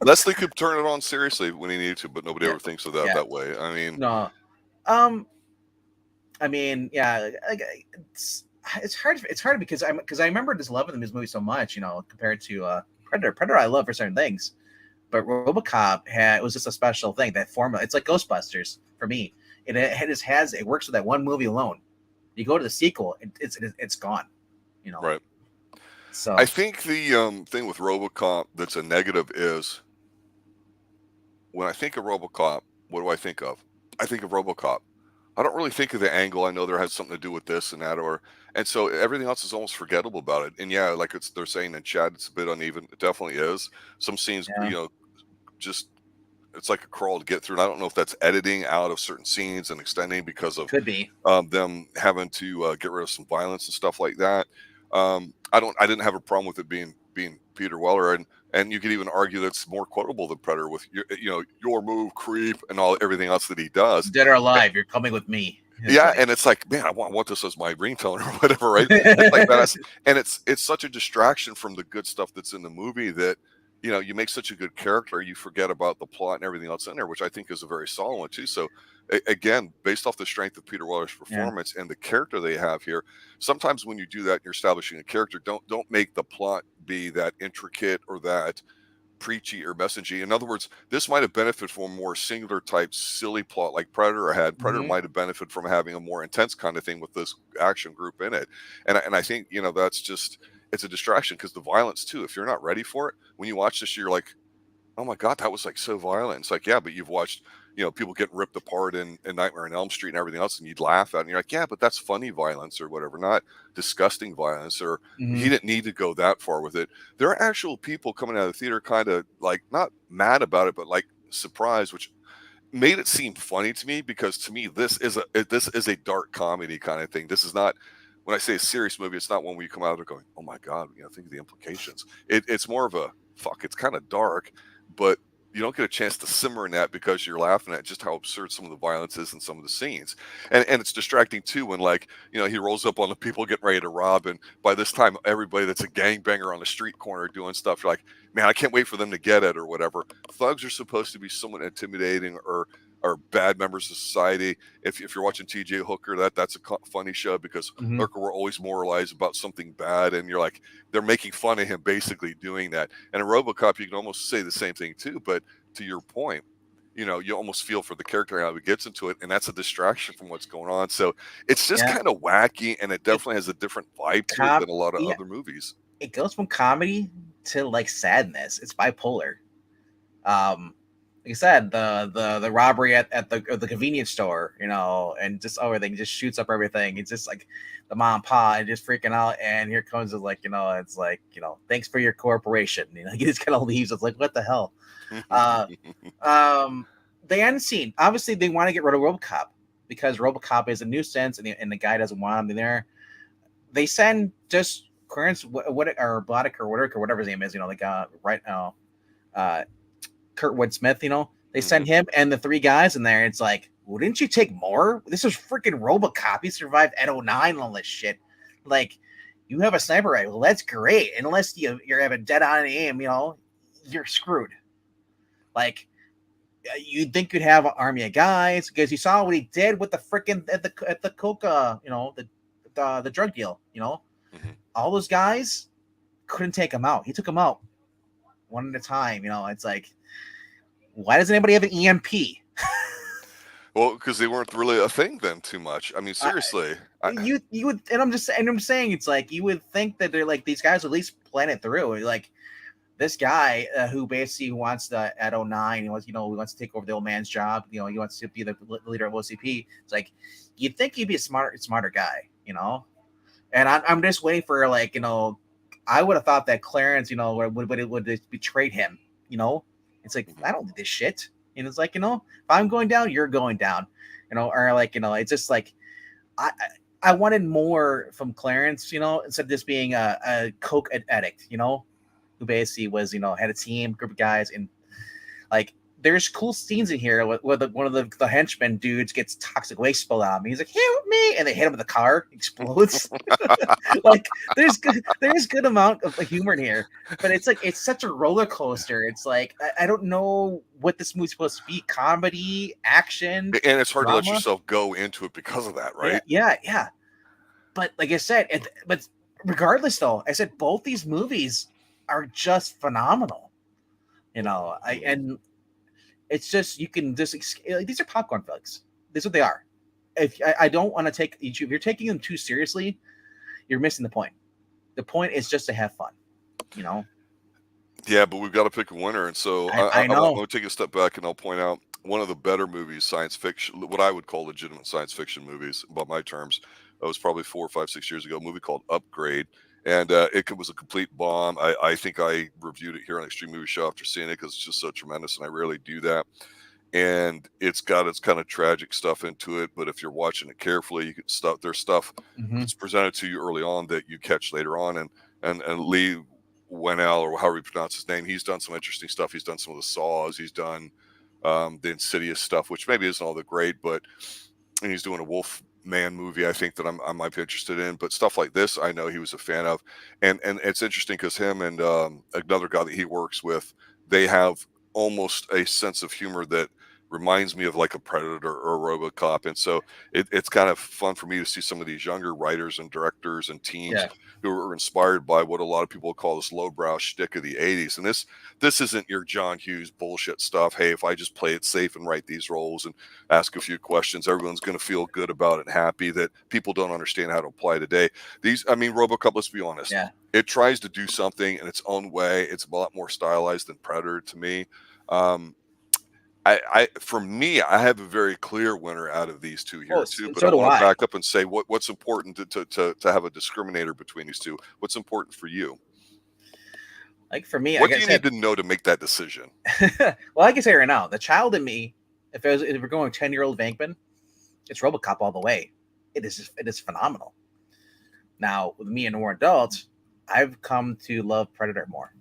Leslie could turn it on seriously when he needed to, but nobody Yeah. ever thinks of that Yeah. that way. I mean, No. I mean, yeah, like, it's hard. It's hard because I remember just loving this movie so much, compared to Predator. Predator, I love for certain things, but RoboCop it was just a special thing. That formula, it's like Ghostbusters for me. It works with that one movie alone. You go to the sequel, it's gone. right. So I think the thing with RoboCop that's a negative is when I think of RoboCop, what do I think of? I think of RoboCop. I don't really think of the angle. I know there has something to do with this and that, and so everything else is almost forgettable about it. And yeah, like they're saying in chat, it's a bit uneven. It definitely is. Some scenes, yeah, just it's like a crawl to get through. And I don't know if that's editing out of certain scenes and extending because of could be. them having to get rid of some violence and stuff like that. I didn't have a problem with it being Peter Weller, and you could even argue that's more quotable than Predator with your move, creep, and everything else that he does. Dead or alive, you're coming with me. Yeah, and it's like, man, I want this as my ringtone or whatever, right? It's like that, and it's such a distraction from the good stuff that's in the movie that you make such a good character, you forget about the plot and everything else in there, which I think is a very solid one too. So again, based off the strength of Peter Weller's performance and the character they have here, sometimes when you do that, and you're establishing a character. Don't make the plot be that intricate or that preachy or messagey. In other words, this might have benefited from a more singular type silly plot like Predator had. Predator might have benefited from having a more intense kind of thing with this action group in it. And I think, that's just, it's a distraction because the violence too, if you're not ready for it, when you watch this, you're like, oh my God, that was like so violent. It's like, yeah, but you've watched, people getting ripped apart in Nightmare on Elm Street and everything else, and you'd laugh at it, and you're like, yeah, but that's funny violence or whatever, not disgusting violence, or he didn't need to go that far with it. There are actual people coming out of the theater kind of like not mad about it, but like surprised, which made it seem funny to me, because to me this is a dark comedy kind of thing. This is not, when I say a serious movie, it's not one where you come out of it going, oh my God, think of the implications. It's more of a fuck, it's kind of dark, but you don't get a chance to simmer in that because you're laughing at just how absurd some of the violence is in some of the scenes. And it's distracting too when, like, he rolls up on the people getting ready to rob, and by this time everybody that's a gangbanger on the street corner doing stuff, you're like, man, I can't wait for them to get it or whatever. Thugs are supposed to be somewhat intimidating or are bad members of society. If you're watching TJ Hooker, that's a funny show because Mm-hmm. Hooker will always moralize about something bad, and you're like, they're making fun of him basically doing that. And in RoboCop, you can almost say the same thing too. But to your point, you almost feel for the character how he gets into it, and that's a distraction from what's going on. So it's just Yeah. kind of wacky, and it It definitely has a different vibe to it com than a lot of yeah, other movies. it goes from comedy to like sadness. It's bipolar. Like I said, the robbery at the convenience store, and just everything just shoots up everything. It's just like the mom and pa and just freaking out, and here comes it's like thanks for your cooperation. He just kind of leaves. It's like what the hell. Uh, um, the end scene. Obviously, they want to get rid of RoboCop because RoboCop is a nuisance, and the guy doesn't want him there. They send just Clarence what or Bladdock or whatever his name is. The guy right now. Kurtwood Smith, they send Mhm. him and the three guys in there. It's like, well, didn't you take more? This is freaking Robocop. He survived at 09 and all this shit. Like, you have a sniper rifle. That's great. Unless you're having dead on aim, you're screwed. Like, you'd think you'd have an army of guys because you saw what he did with the freaking at the coca, the drug deal. Mhm. All those guys couldn't take him out. He took him out one at a time. It's like, why doesn't anybody have an EMP? Well, because they weren't really a thing then too much. I mean, I, seriously. you would, and I'm saying it's like you would think that they're like these guys would at least plan it through. Like this guy who basically wants to at 09, he wants to take over the old man's job. He wants to be the leader of OCP. It's like you'd think he'd be a smarter guy, And I'm just waiting for like I would have thought that Clarence would betrayed him. It's like Mhm. I don't do this shit. And it's like if I'm going down, you're going down. Or like it's just like I I wanted more from Clarence. Instead of just being a coke addict. Who basically was had a team group of guys and like there's cool scenes in here where one of the henchmen dudes gets toxic waste spilled on him. He's like, "Help me!" and they hit him with the car, explodes. Like there's good amount of humor in here, but it's like it's such a roller coaster. It's like I don't know what this movie's supposed to be: comedy, action, And it's hard to let drama. yourself go into it because of that, Yeah, right? yeah, yeah. But like I said, but regardless, though, I said both these movies are just phenomenal. I Mhm. and it's just you can just like, these are popcorn flicks. This is what they are. If I don't want to take if you're taking them too seriously, you're missing the point. The point is just to have fun. You know, Yeah, but we've got to pick a winner. And so I I'm know. going to take a step back and I'll point out one of the better movies, science fiction, what I would call legitimate science fiction movies, by my terms. It was probably 4 or 5, 6 years ago, a movie called Upgrade. And was a complete bomb. I think I reviewed it here on Extreme Movie Show after seeing it because it's just so tremendous, and I rarely do that. And it's got its kind of tragic stuff into it, but if you're watching it carefully, you can stuff there's stuff Hmm. that's presented to you early on that you catch later on. And Lee Whannell, or however you pronounce his name, he's done some interesting stuff. He's done some of the Saws, he's done the Insidious stuff, which maybe isn't all that great, but and he's doing a Wolf Man movie, I think that I might be interested in. But stuff like this, I know he was a fan of, and it's interesting because him and another guy that he works with, they have almost a sense of humor that reminds me of like a Predator or a RoboCop, and so it's kind of fun for me to see some of these younger writers and directors and teams Yeah, who are inspired by what a lot of people call this lowbrow shtick of the '80s. And this isn't your John Hughes bullshit stuff. Hey, if I just play it safe and write these roles and ask a few questions, everyone's going to feel good about it and happy, that people don't understand how to apply today. I mean, RoboCop, let's be honest, yeah. it tries to do something in its own way. It's a lot more stylized than Predator to me. Um, for me, I have a very clear winner out of these two Oh, here too. But I so do want to I. back up and say what's important to have a discriminator between these two. What's important for you? Like for me, like What I do you need said, to know to make that decision? well, I can say right now, the child in me, if we're going 10-year-old Vankman, it's RoboCop all the way. It is phenomenal. Now with me and more adults, I've come to love Predator more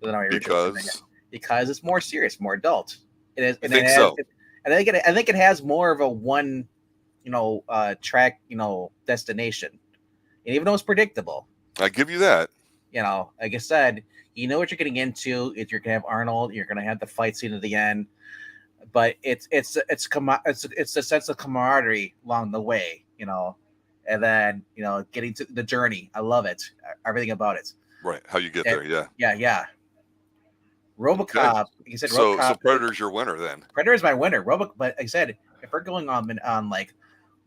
than my original Because because it's more serious, more adult. It is, I and it think has. so. I think it has more of a one, track, destination. And even though it's predictable, I give you that. like I said, you know what you're getting into. If you're gonna have Arnold, you're gonna have the fight scene at the end. but it's a sense of camaraderie along the way, you know, and then getting to the journey. I love it, everything about it. Right. How you get And there. Yeah. yeah, yeah. Okay. RoboCop, like you said, So RoboCop. Predator's your winner then. Predator is my winner. But like I said, if we're going on like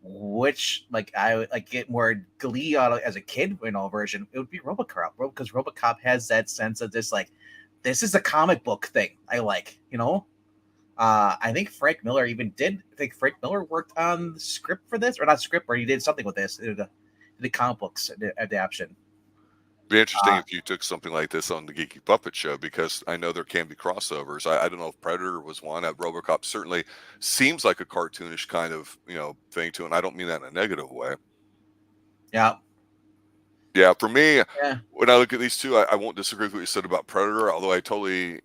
which like I would like get more glee out of as a kid, version, it would be RoboCop, because RoboCop has that sense of this like this is a comic book thing I like, you know. I think Frank Miller even did. I think Frank Miller worked on the script for this, or not script, or he did something with this. The comic books adaptation. Be interesting Uh, if you took something like this on the Geeky Puppet Show, because I know there can be crossovers. I don't know if Predator was one. RoboCop certainly seems like a cartoonish kind of thing to, and I don't mean that in a negative way. yeah, Yeah, for me, yeah, when I look at these two, I won't disagree with what you said about Predator. Although the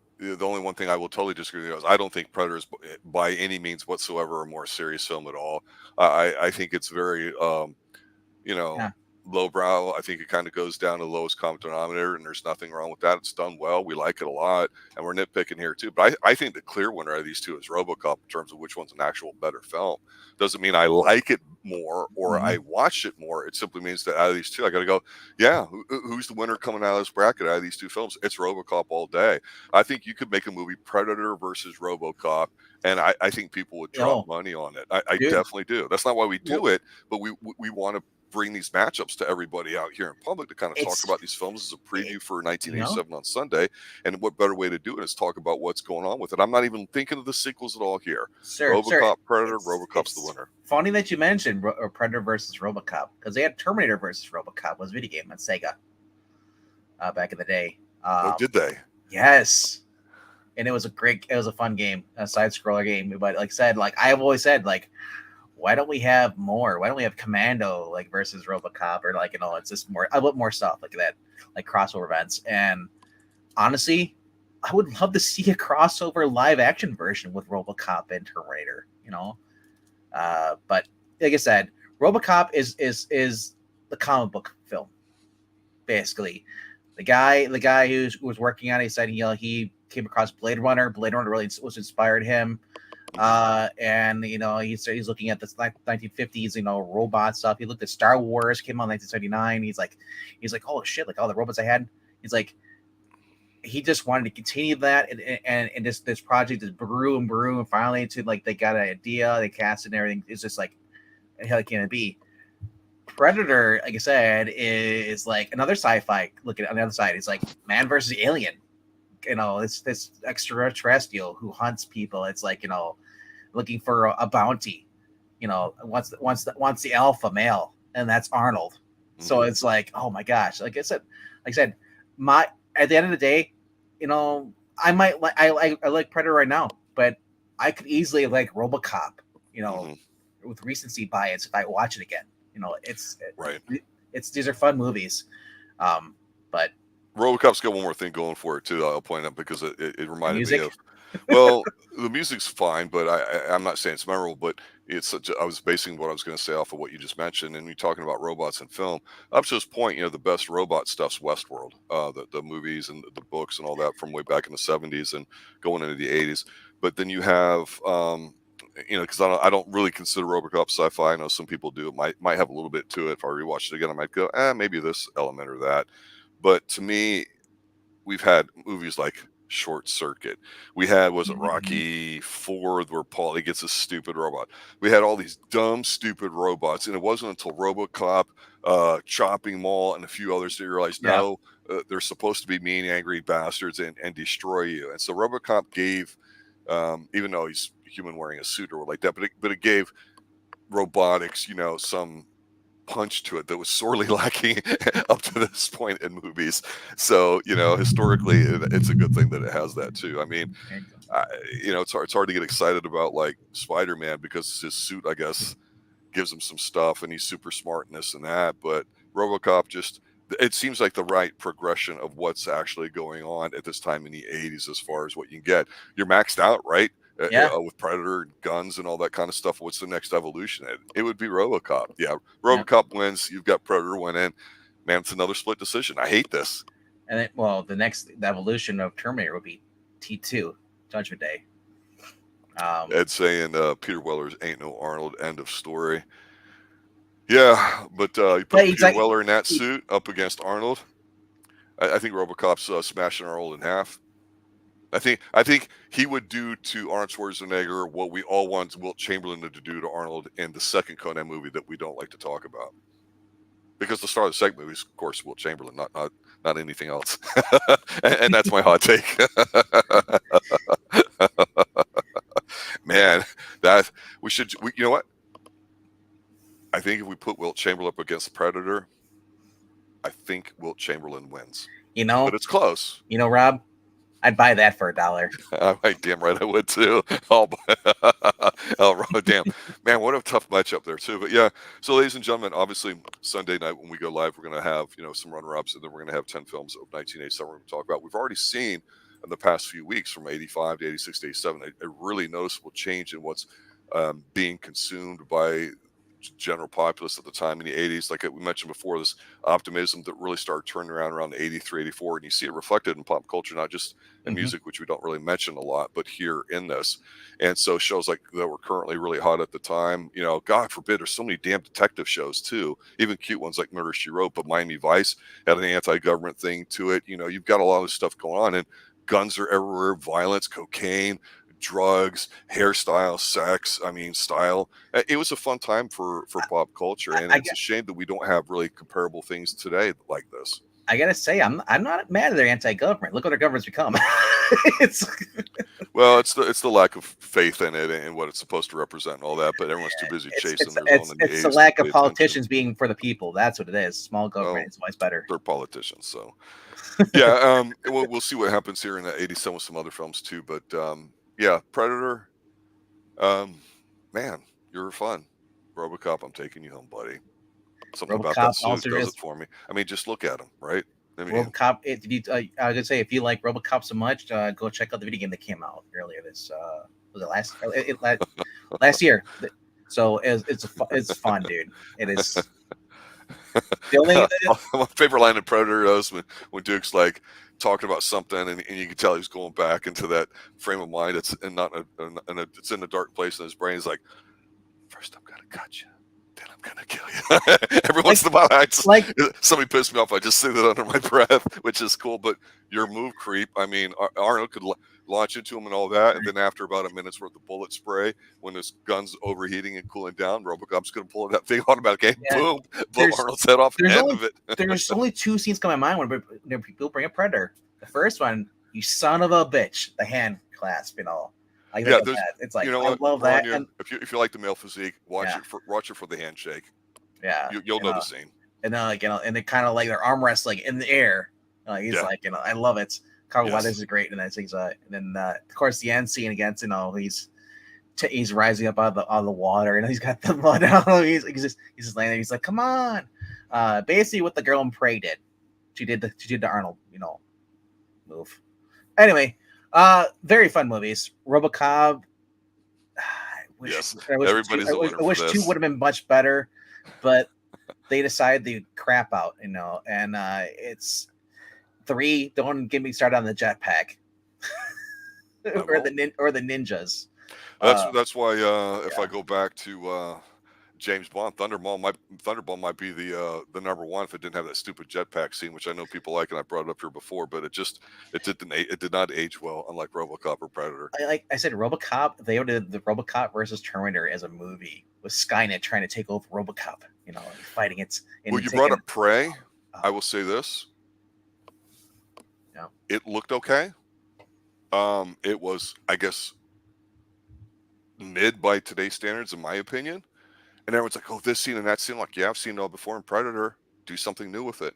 only one thing I will totally disagree with is I don't think Predator is by any means whatsoever a more serious film at all. I think it's very you know, yeah. lowbrow. I think it kind of goes down to the lowest common denominator, and there's nothing wrong with that. It's done well. We like it a lot, and we're nitpicking here too. But I think the clear winner out of these two is RoboCop in terms of which one's an actual better film. Doesn't mean I like it more or I Mhm. watched it more. It simply means that out of these two, I got to go, yeah, who's the winner coming out of this bracket out of these two films? It's RoboCop all day. I think you could make a movie Predator versus RoboCop, and I think people would drop Yo, money on it. I dude. definitely do. That's not why we Well, do it, but we want to bring these matchups to everybody out here in public to kind of talk it's about these films as a it, preview for you know, 1987 on Sunday. And what better way to do it is talk about what's going on with it. I'm not even thinking of the sequels at all here. sir. RoboCop, Predator, It's RoboCop's the winner. funny that you mentioned Predator versus RoboCop, because they had Terminator versus RoboCop was a video game on Sega back in the day. Oh, did they? Yes, and it was a fun game, a side scroller game. But like I said, like I've always said, like why don't we have more? Why don't we have Commando like versus RoboCop, or like it's just more. I want more stuff like that, like crossover events. And honestly, I would love to see a crossover live action version with RoboCop and Terminator. But like I said, RoboCop is the comic book film basically. The guy who was working on it, he said he came across Blade Runner. Blade Runner really was inspired him. Hmm. And he's looking at the 1950s, robot stuff. He looked at Star Wars, came out in 1979. He's like, oh shit, like all the robots I had. He's like, he just wanted to continue that, and this project just grew and grew, and finally to like they got an idea, they cast it and everything. It's just like how can it be? Predator, like I said, is like another sci-fi. Look at on the other side, it's like man versus alien. It's this extraterrestrial who hunts people. It's like looking for a bounty. Wants the alpha male, and that's Arnold. So Hmm. it's like, oh my gosh, like I said, my at the end of the day, I might like I like Predator right now, but I could easily like RoboCop. You know, Hmm. with recency bias if I watch it again. Right. It's these are fun movies, but RoboCop's got one more thing going for it too. I'll point out because it the reminded me music, of. Well, the music's fine, but I'm not saying it's memorable. But it's such. I was basing what I was going to say off of what you just mentioned, and you're talking about robots in film. Up to this point, the best robot stuff's Westworld, the movies and the books and all that from way back in the '70s and going into the '80s. But then you have. Because I don't really consider RoboCop sci-fi. I know some people do. It might have a little bit to it. If I rewatch it again, I might go, maybe this element or that. But to me, we've had movies like Short Circuit. We had, was it Mhm. Rocky Ford, where Paulie gets a stupid robot. We had all these dumb, stupid robots, and it wasn't until RoboCop, Chopping Mall, and a few others that you realize Yeah, no, they're supposed to be mean, angry bastards and destroy you. And so RoboCop gave, even though he's human wearing a suit or like that, but it gave robotics, some punch to it that was sorely lacking up to this point in movies. So, historically, it's a good thing that it has that too. I mean, there you go. I, it's hard to get excited about like Spider-Man because his suit, I guess, gives him some stuff and he's super smart and this and that. But RoboCop just, it seems like the right progression of what's actually going on at this time in the '80s as far as what you can get. You're maxed out, right? Yeah, With Predator and guns and all that kind of stuff. What's the next evolution? It would be RoboCop. Yeah, yeah. RoboCop wins. You've got Predator winning. Man, it's another split decision. I hate this. And the evolution of Terminator would be T2, Judgment Day. Ed saying Peter Weller's ain't no Arnold. End of story. Yeah, but you But put he's Peter like, Weller in that suit up against Arnold. I think RoboCop's smashing Arnold in half. I think he would do to Arnold Schwarzenegger what we all want Wilt Chamberlain to do to Arnold in the second Conan movie that we don't like to talk about. Because the star of the second movie is, of course, Wilt Chamberlain, not anything else. And that's my hot take. Man, that you know what? I think if we put Wilt Chamberlain up against the Predator, I think Wilt Chamberlain wins. you But know, it's close. Rob, I'd buy that for $1. Damn right I would too. Damn. Man, what a tough matchup there too. But yeah, so ladies and gentlemen, obviously Sunday night when we go live, we're going to have, some runner-ups, and then we're going to have 10 films of 1987 we're going to talk about. We've already seen in the past few weeks from 85 to 86 to 87 a really noticeable change in what's being consumed by general populace at the time in the 80s. Like we mentioned before, this optimism that really started turning around 83, 84, and you see it reflected in pop culture, not just in music, which we don't really mention a lot, but here in this. And so shows like that were currently really hot at the time, God forbid, there's so many damn detective shows too, even cute ones like Murder, She Wrote, but Miami Vice had an anti-government thing to it. You've got a lot of this stuff going on, and guns are everywhere, violence, cocaine, drugs, hairstyle, sex, style. It was a fun time for pop culture, and it's a shame that we don't have really comparable things today like this. I gotta say, I'm not mad at their anti-government. Look what their government's become. Well, it's the lack of faith in it and what it's supposed to represent and all that, but everyone's too busy chasing their own. It's the lack of politicians being for the people. That's what it is. Small government is always better. They're politicians, so yeah. We'll see what happens here in the 87 with some other films too, but yeah, Predator. Man, you're fun. Robocop, I'm taking you home, buddy. Something Robocop about that suit also does it for me. Just look at him, right? Robocop. I was gonna say, if you like Robocop so much, go check out the video game that came out earlier this. Was it last year? So it's fun, dude. It is. The only my favorite line in Predator is when Duke's like talking about something, and you can tell he's going back into that frame of mind. It's it's in a dark place in his brain. He's like, first I'm gonna cut you, then I'm gonna kill you. Every once in a while, somebody pissed me off. I just say that under my breath, which is cool. But your move creep. Arnold could launch into him and all that, and then after about a minute's worth of bullet spray, when his gun's overheating and cooling down, Robocop's gonna pull that big automatic aim, boom, blow Arnold's head off. End of it. There's only two scenes come to mind when people bring up Predator. The first one, you son of a bitch, the hand clasp, it's like, I love that. And if you like the male physique, watch it for the handshake. Yeah, you'll know the scene. And and they kind of like their arm wrestling in the air. He's like, I love it. Carl Weathers is great, and then of course the end scene against, he's rising up out of the water, and he's got the blood out. He's just laying there. He's like, come on. Basically, what the girl in Prey did, she did the Arnold, move. Anyway, very fun movies. RoboCop. I wish 2 would have been much better, but they decided to crap out, and it's 3. Don't get me started on the jetpack or the ninjas. That's why if I go back to James Bond, Thunderball might be the number one if it didn't have that stupid jetpack scene, which I know people like, and I brought it up here before, but it did not age well, unlike RoboCop or Predator. Like I said, RoboCop, they did the RoboCop versus Terminator as a movie with Skynet trying to take over RoboCop, fighting it. Well, you brought up Prey. I will say this. Yeah. It looked okay. It was, I guess, mid by today's standards, in my opinion. And everyone's like, oh, this scene and that scene. I'm like, yeah, I've seen it all before in Predator. Do something new with it.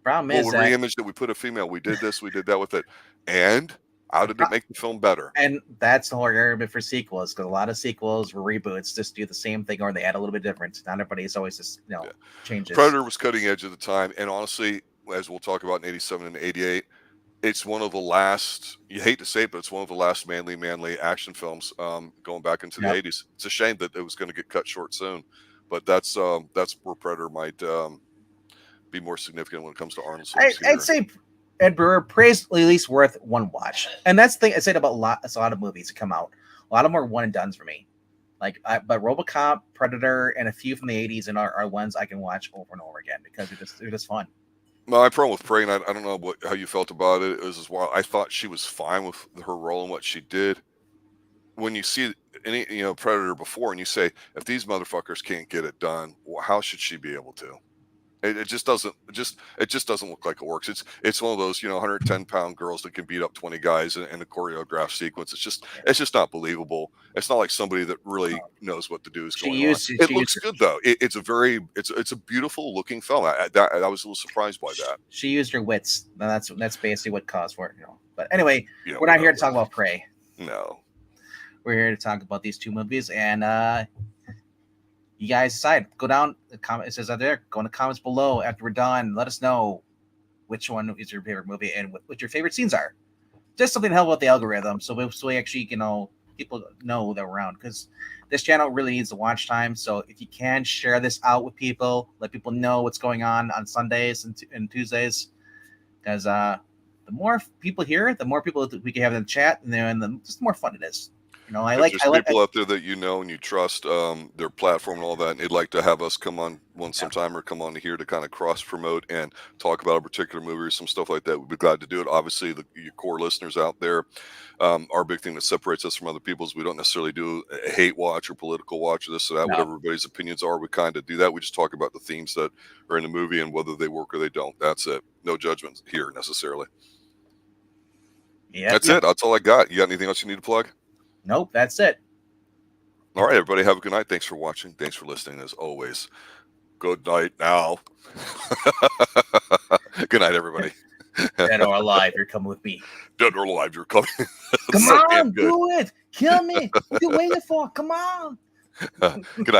Problem is, we reimaged it. We put a female. We did this. We did that with it. And how did it make the film better? And that's the whole argument for sequels, because a lot of sequels or reboots just do the same thing, or they add a little bit different. Not everybody's always just changes. Predator was cutting edge at the time, and honestly, as we'll talk about in 87 and 88, it's one of the last, you hate to say it, but it's one of the last manly action films going back into the 80s. It's a shame that it was going to get cut short soon, but that's where Predator might be more significant when it comes to Arnold's films. I'd say Ed Brewer, Prey's at least worth one watch. And that's the thing I said about a lot of movies that come out. A lot of them are one and dones for me. But RoboCop, Predator, and a few from the '80s and are ones I can watch over and over again because they're just fun. My problem with Prey, and I don't know how you felt about it, is as well. I thought she was fine with her role and what she did. When you see any Predator before, and you say, if these motherfuckers can't get it done, well, how should she be able to? It just doesn't look like it works. It's one of those 110-pound girls that can beat up 20 guys in a choreographed sequence. It's just not believable. It's not like somebody that really knows what to do is going on. It looks good though. It's a beautiful looking film. I was a little surprised by that. She used her wits. That's basically what caused for it. But anyway, we're not here to talk about Prey. No, we're here to talk about these two movies and. You guys decide. Go down. The comment it says out there. Go in the comments below after we're done. Let us know which one is your favorite movie and what your favorite scenes are. Just something to help with the algorithm, so we actually people know that we're around because this channel really needs the watch time. So if you can share this out with people, let people know what's going on Sundays and Tuesdays, because the more people here, the more people that we can have in the chat, and then just the more fun it is. There's people out there that and you trust their platform and all that, and they'd like to have us come on sometime or come on here to kind of cross promote and talk about a particular movie or some stuff like that. We'd be glad to do it. Obviously, your core listeners out there, our big thing that separates us from other people is we don't necessarily do a hate watch or political watch or this or that. No. Whatever everybody's opinions are, we kind of do that. We just talk about the themes that are in the movie and whether they work or they don't. That's it. No judgment here necessarily. Yeah, that's it. That's all I got. You got anything else you need to plug? Nope, that's it. All right, everybody, have a good night. Thanks for watching. Thanks for listening, as always. Good night now. Good night, everybody. Dead or alive, you're coming with me. Dead or alive, you're coming. Come on, do it. Kill me. What are you waiting for? Come on. Good night.